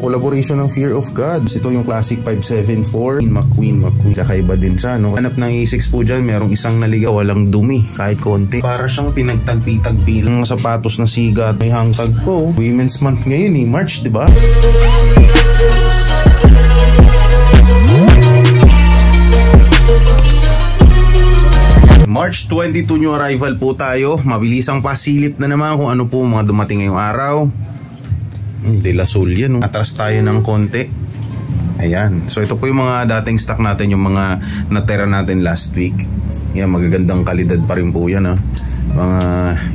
Collaboration ng Fear of God. Ito yung Classic 574. McQueen. Kakaiba din siya, no? Hanap ng A6 po dyan, merong isang naligaw, walang dumi, kahit konti. Para siyang pinagtagpi-tagpi ng sapatos na sigat. May hangtag po. Women's Month ngayon eh, March, di ba? March 22 new arrival po tayo. Mabilisang pasilip na naman kung ano po mga dumating ngayong araw. De La Soul yan, no? Atras tayo ng konti. Ayan. So ito po yung mga dating stock natin, yung mga natera natin last week. Yan, magagandang kalidad pa rin po yan, ha? Mga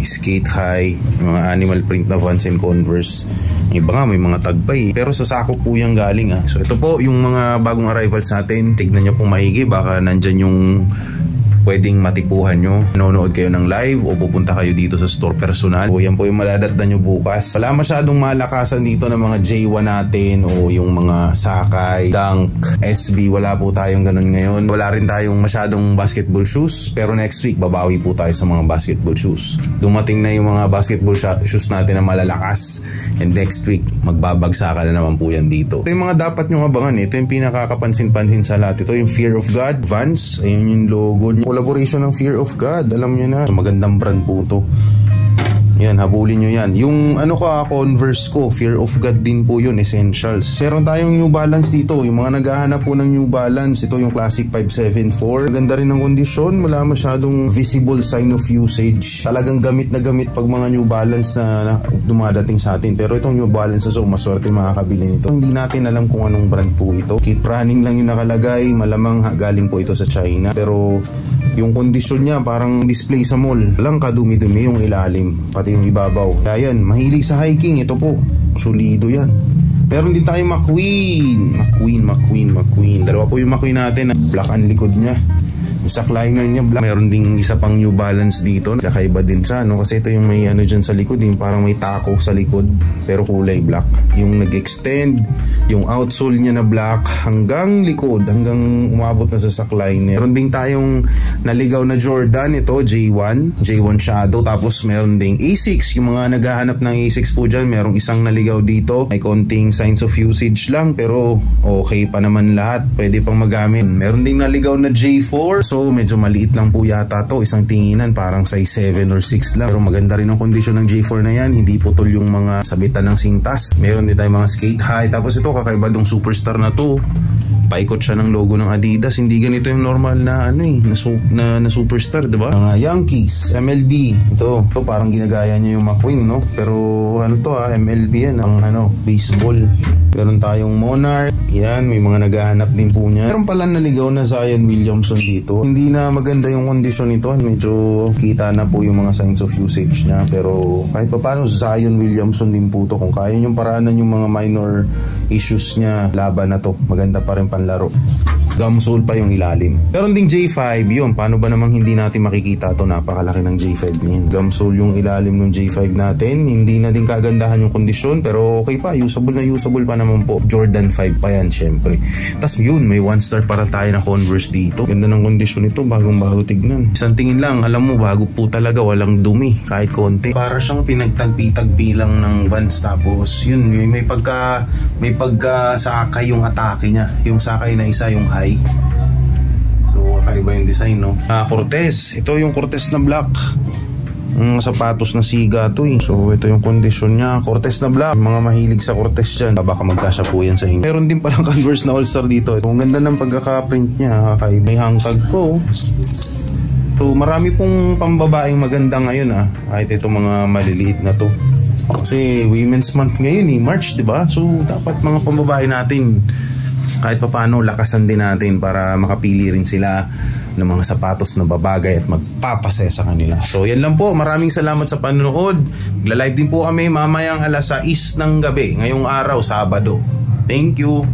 skate high, mga animal print na Vans and Converse. Iba nga, may mga tagbay. Pero sa sako po yung galing, ha? So ito po yung mga bagong arrivals natin. Tignan nyo pong maigi, baka nandyan yung pwedeng matipuhan nyo. Nanonood kayo ng live o pupunta kayo dito sa store personal. O yan po yung maladatdan nyo bukas. Wala masyadong malakasan dito ng mga J1 natin o yung mga Sakay, Dunk, SB. Wala po tayong ganun ngayon. Wala rin tayong masyadong basketball shoes. Pero next week, babawi po tayo sa mga basketball shoes. Dumating na yung mga basketball shoes natin na malalakas. And next week, magbabagsakan na naman po yan dito. Ito yung mga dapat nyo abangan. Ito yung pinakakapansin-pansin sa lahat. Ito yung Fear of God, Vans. Ayun yung logo nyo. Collaboration ng Fear of God, alam nyo na, magandang brand po to. Yan, habulin nyo yan. Yung Converse ko, Fear of God din po yun, Essentials. Meron tayong New Balance dito, yung mga naghahanap po ng New Balance. Ito yung Classic 574. Ganda rin ng kondisyon, wala masyadong visible sign of usage. Talagang gamit na gamit pag mga New Balance na dumadating sa atin. Pero itong New Balance na maswerte makakabili nito. Hindi natin alam kung anong brand po ito. Keep running lang yung nakalagay, malamang galing po ito sa China. Pero yung kondisyon niya parang display sa mall. Lang kadumi-dumi yung ilalim, pati yung ibabaw. Kaya yan, mahilig sa hiking, ito po, solido yan. Meron din tayong McQueen. Dalawa po yung McQueen natin. Black ang likod niya. Sa liner niya black. Meron ding isa pang New Balance dito. Kakaiba din siya, no? Kasi ito yung may ano dyan sa likod, yung parang may taco sa likod pero kulay black. Yung nag-extend, yung outsole niya na black hanggang likod, hanggang umabot na sa liner. Meron din tayong naligaw na Jordan. Ito, J1 Shadow. Tapos meron ding A6. Yung mga naghahanap ng A6 po dyan, merong isang naligaw dito. May konting signs of usage lang pero okay pa naman lahat. Pwede pang magamit. Meron ding naligaw na J4. So medyo maliit lang po yata to, isang tinginan parang size 7 or 6 lang. Pero maganda rin ang kondisyon ng J4 na yan, hindi putol yung mga sabitan ng sintas. Meron din tayong mga skate high. Tapos ito, kakaiba dong Superstar na to. Paikot siya ng logo ng Adidas. Hindi ganito yung normal na na Superstar, diba? Mga Yankees, MLB. Ito parang ginagaya niya yung McQueen, no? Pero MLB yan, ang baseball. Meron tayong Monarch. Yan, may mga naghahanap din po niya. Meron pala naligaw na Zion Williamson dito. Hindi na maganda yung kondisyon nito. Medyo kita na po yung mga signs of usage niya. Pero kahit pa paano, Zion Williamson din po to. Kung kaya niyong paraanan yung mga minor issues niya, laban na to. Maganda pa rin panlaro. Gumsole pa yung ilalim. Meron ding J5 yun. Paano ba namang hindi natin makikita to? Napakalaki ng J5 niyan. Gumsole yung ilalim ng J5 natin. Hindi na din kagandahan yung kondisyon pero okay pa. Usable pa naman po. Jordan 5 pa yan syempre. Tapos yun, may 1-star para tayo na Converse dito. Ganda ng kondisyon ito. Bagong-bago tignan. Isang tingin lang. Alam mo, bago po talaga. Walang dumi. Kahit konti. Para siyang pinagtagpi-tagpi lang ng Vans. Tapos yun, may pagka sakay yung atake niya. Yung sakay na isa, yung high. So kakaiba yung design, no? Cortez, ito yung Cortez na black. Sapatos na siga to eh. So ito yung kondisyon niya, Cortez na black. Mga mahilig sa Cortez dyan, baka magkasya po yan sa hingi. Meron din palang Converse na All-Star dito. Ang ganda ng pagkaka-print niya, kakaiba. May hangtag po. So marami pong pambabaeng maganda ngayon, kahit ito mga maliliit na to. Kasi Women's Month ngayon eh, March, diba? So dapat mga pambabae natin kahit paano lakasan din natin para makapili rin sila ng mga sapatos na babagay at magpapasaya sa kanila. So yan lang po, maraming salamat sa panonood. Magla-live din po kami mamayang alas 6 ng gabi ngayong araw, Sabado. Thank you.